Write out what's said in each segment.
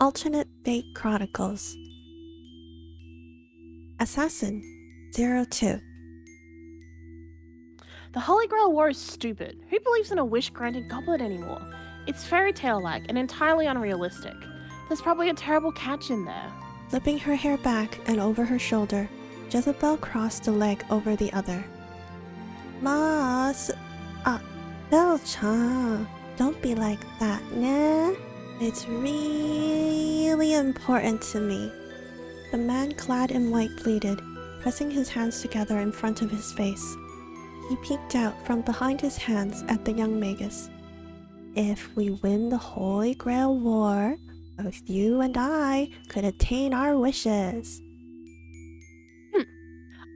Alternate Fate Chronicles. Assassin 02. The Holy Grail War is stupid. Who believes in a wish-granted goblet anymore? It's fairy tale-like and entirely unrealistic. There's probably a terrible catch in there. Flipping her hair back and over her shoulder, Jezebel crossed a leg over the other. Moss, Belcha, don't be like that, nah? It's really important to me. The man clad in white pleaded, pressing his hands together in front of his face. He peeked out from behind his hands at the young magus. If we win the Holy Grail War, both you and I could attain our wishes.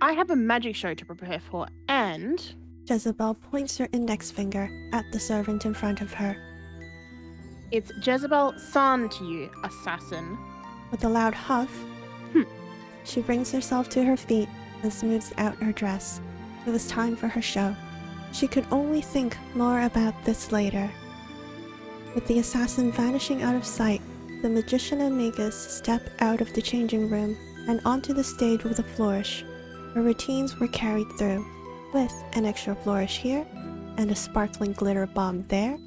I have a magic show to prepare for, and... Jezebel points her index finger at the servant in front of her. It's Jezebel San to you, assassin. With a loud huff, she brings herself to her feet and smooths out her dress. It was time for her show. She could only think more about this later. With the assassin vanishing out of sight, the magician and magus step out of the changing room and onto the stage with a flourish. Her routines were carried through, with an extra flourish here and a sparkling glitter bomb there,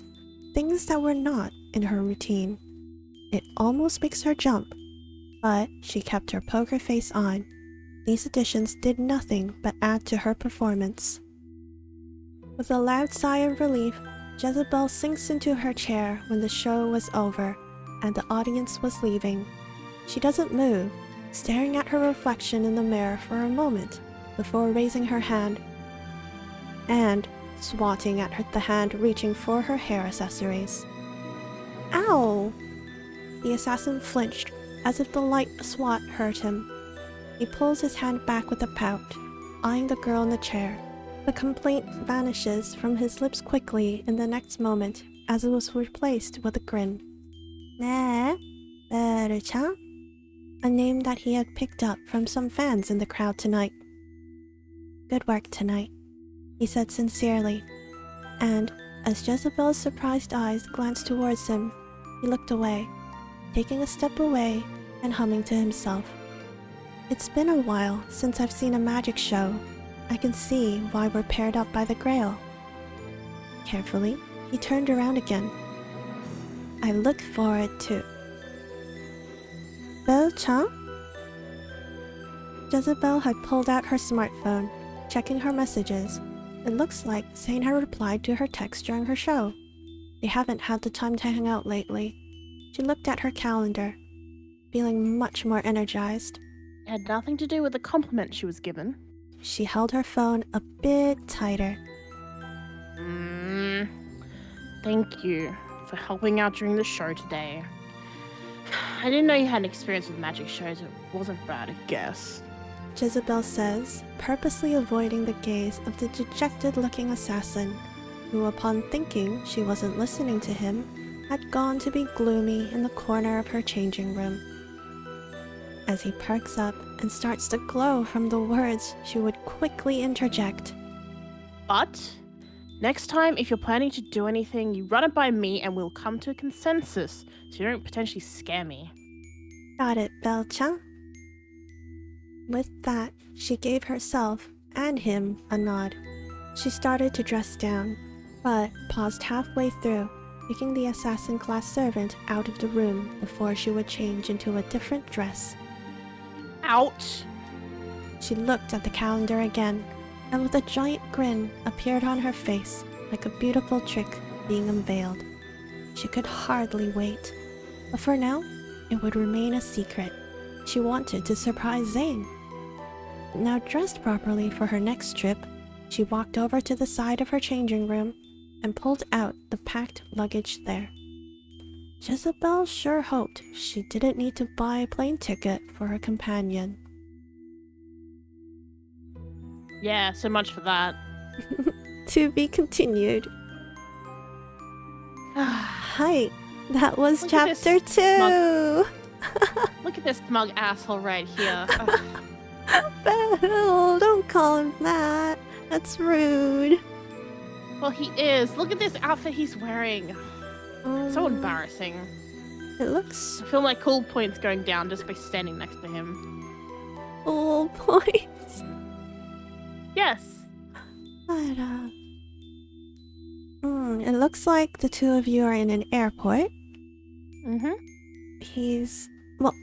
things that were not in her routine. It almost makes her jump, but she kept her poker face on. These additions did nothing but add to her performance. With a loud sigh of relief, Jezebel sinks into her chair when the show was over and the audience was leaving. She doesn't move, staring at her reflection in the mirror for a moment before raising her hand and swatting at the hand reaching for her hair accessories. Ow! The assassin flinched as if the light swat hurt him. He pulls his hand back with a pout, eyeing the girl in the chair. The complaint vanishes from his lips quickly in the next moment as it was replaced with a grin. 네, 베르차? A name that he had picked up from some fans in the crowd tonight. Good work tonight, he said sincerely, and as Jezebel's surprised eyes glanced towards him, he looked away, taking a step away and humming to himself. It's been a while since I've seen a magic show. I can see why we're paired up by the Grail. Carefully, he turned around again. I look forward to... Belcha? Jezebel had pulled out her smartphone, checking her messages. It looks like Zane had replied to her text during her show. They haven't had the time to hang out lately. She looked at her calendar, feeling much more energized. It had nothing to do with the compliment she was given. She held her phone a bit tighter. Thank you for helping out during the show today. I didn't know you had an experience with magic shows. It wasn't bad, I guess. Jezebel says, purposely avoiding the gaze of the dejected-looking assassin, who, upon thinking she wasn't listening to him, had gone to be gloomy in the corner of her changing room. As he perks up and starts to glow from the words she would quickly interject. But next time, if you're planning to do anything, you run it by me and we'll come to a consensus so you don't potentially scare me. Got it, Belcha. With that, she gave herself and him a nod. She started to dress down, but paused halfway through, picking the assassin-class servant out of the room before she would change into a different dress. Out! She looked at the calendar again, and with a giant grin appeared on her face, like a beautiful trick being unveiled. She could hardly wait, but for now, it would remain a secret. She wanted to surprise Zane. Now dressed properly for her next trip, she walked over to the side of her changing room and pulled out the packed luggage there. Jezebel sure hoped she didn't need to buy a plane ticket for her companion. Yeah, so much for that. To be continued. Hi, that was Look at chapter 2! Look at this smug asshole right here. Belle, don't call him that. That's rude. Well, he is. Look at this outfit he's wearing. So embarrassing. It looks I feel my cool points going down just by standing next to him. full points. Yes. But, it looks like the two of you are in an airport. Mm-hmm. Well,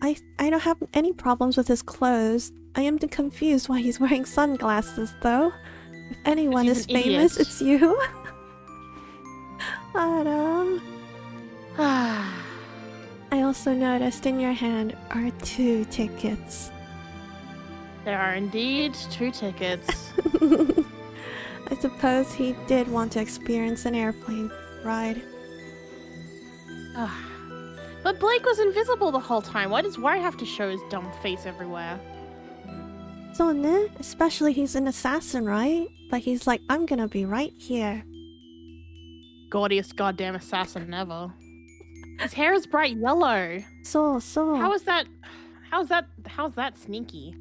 I don't have any problems with his clothes. I am confused why he's wearing sunglasses, though. If anyone he's is an famous, idiot. it's you. But, I also noticed in your hand are 2 tickets. There are indeed 2 tickets. I suppose he did want to experience an airplane ride. But Blake was invisible the whole time. Why does Worry have to show his dumb face everywhere? So, ne? Especially he's an assassin, right? But he's like, I'm gonna be right here. Gaudiest goddamn assassin ever. His hair is bright yellow. So. How's that sneaky?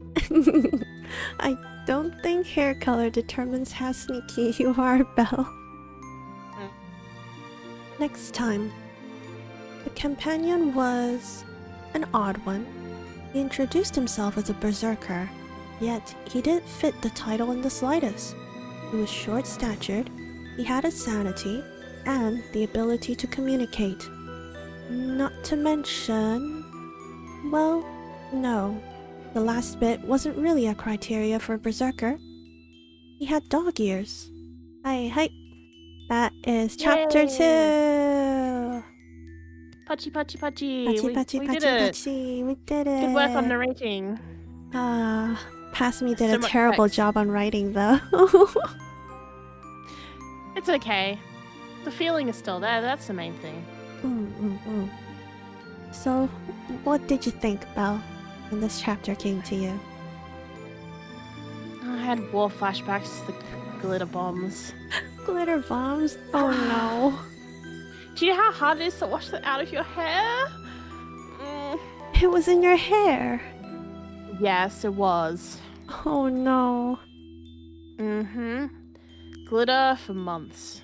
I don't think hair color determines how sneaky you are, Belle. Next time. The companion was an odd one. He introduced himself as a berserker, yet he didn't fit the title in the slightest. He was short-statured, he had a sanity, and the ability to communicate. Not to mention... well, no. The last bit wasn't really a criteria for a berserker. He had dog ears. Hi. That is chapter 2! Patchy. Patchy. We did it. Good work on narrating. Past me did So a much terrible text. job on writing, though. It's okay. The feeling is still there. That's the main thing. So, what did you think, Belle, when this chapter came to you? I had war flashbacks to the glitter bombs. Glitter bombs? Oh no. Do you know how hard it is to wash that out of your hair? It was in your hair. Yes, it was. Oh no. Mm-hmm. Glitter for months.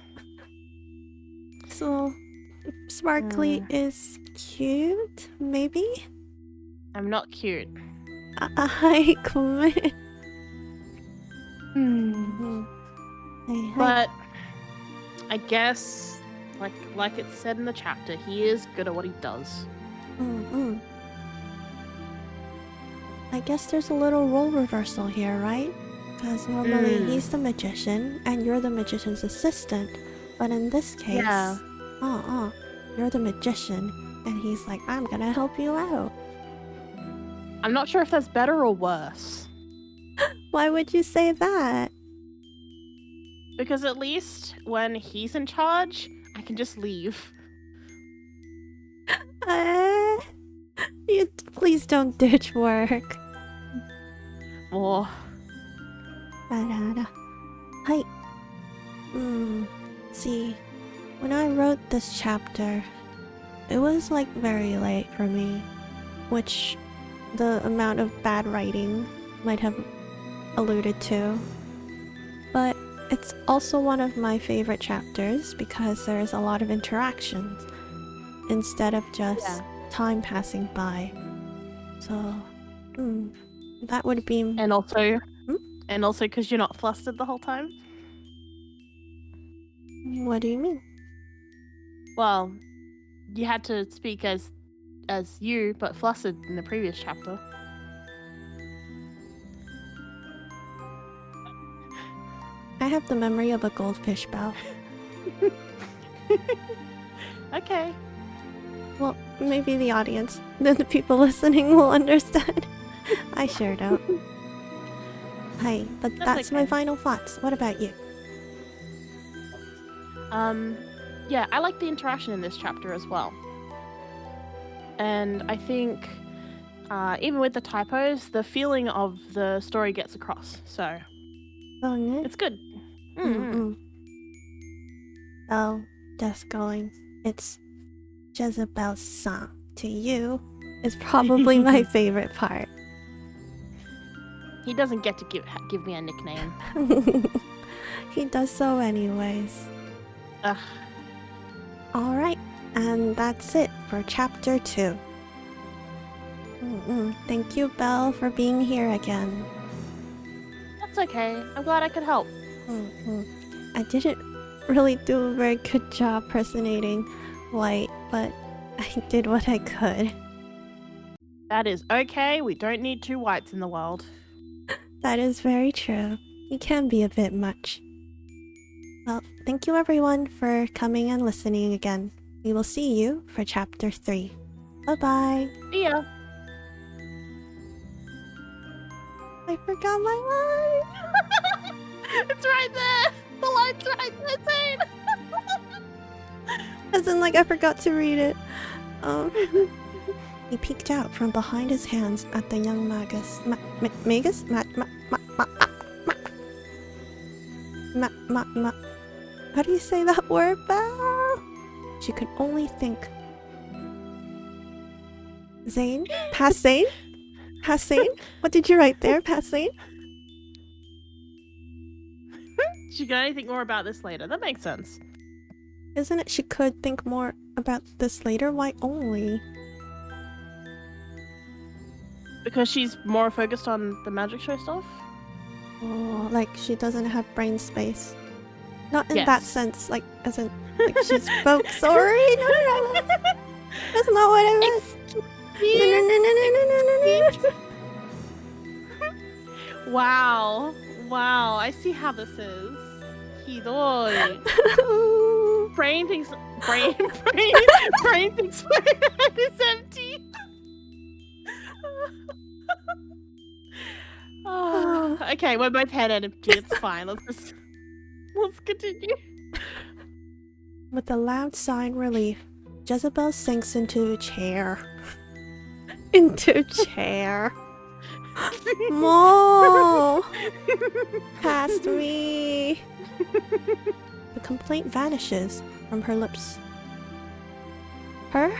So, Sparkly is cute, maybe? I'm not cute. I commit. Hey. But I guess, like it said in the chapter, he is good at what he does. I guess there's a little role reversal here, right? Because normally he's the magician and you're the magician's assistant. But in this case, you're the magician and he's like, I'm gonna help you out. I'm not sure if that's better or worse. Why would you say that? Because at least when he's in charge, I can just leave. You please don't ditch work. Or Hi. See, when I wrote this chapter, it was like very late for me, which the amount of bad writing might have alluded to. But it's also one of my favorite chapters because there's a lot of interactions instead of just time passing by. So, that would be... And also because you're not flustered the whole time. What do you mean? Well, you had to speak as you, but flustered in the previous chapter. I have the memory of a goldfish, Belle. Okay. Well, maybe the audience, the people listening will understand. I sure don't. Hi, but that's my final thoughts. What about you? Yeah, I like the interaction in this chapter as well. And I think, even with the typos, the feeling of the story gets across. So, it's good. Oh, just going. It's Jezebel's song to you is probably my favorite part. He doesn't get to give me a nickname. He does so anyways. Ugh. Alright, and And that's it for chapter 2. Thank you, Belle, for being here again. That's okay. I'm glad I could help. I didn't really do a very good job personating White, but I did what I could. That is okay. We don't need 2 whites in the world. That is very true. You can be a bit much. Well, thank you everyone for coming and listening again. We will see you for chapter 3. Bye-bye. See ya. I forgot my line. It's right there. The line's right there, Zane. As in, like, I forgot to read it. He peeked out from behind his hands at the young Magus. Magus? How do you say that word, Belle? She could only think. Zane? Past Zane? Past Zane? What did you write there, past Zane? She can think more about this later. That makes sense. Isn't it she could think more about this later? Why only? Because she's more focused on the magic show stuff? Oh, like she doesn't have brain space. Not in Yes. that sense, like, as in, like, she's sorry, no. That's not what I meant. No. Wow. Wow. I see how this is. Hidoy. Brain thinks brain thinks my head is empty. Oh, okay, we're both head empty. It's fine. Let's continue. With a loud sigh of relief, Jezebel sinks into a chair. Into a chair. Mo! Past me! The complaint vanishes from her lips. Her?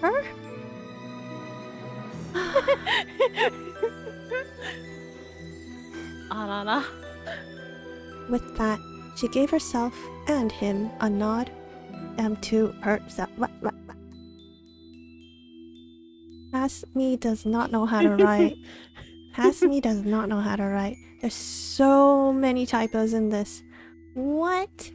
Her? Anana. With that, she gave herself and him a nod to herself. Past me does not know how to write. Past me does not know how to write. There's so many typos in this. What?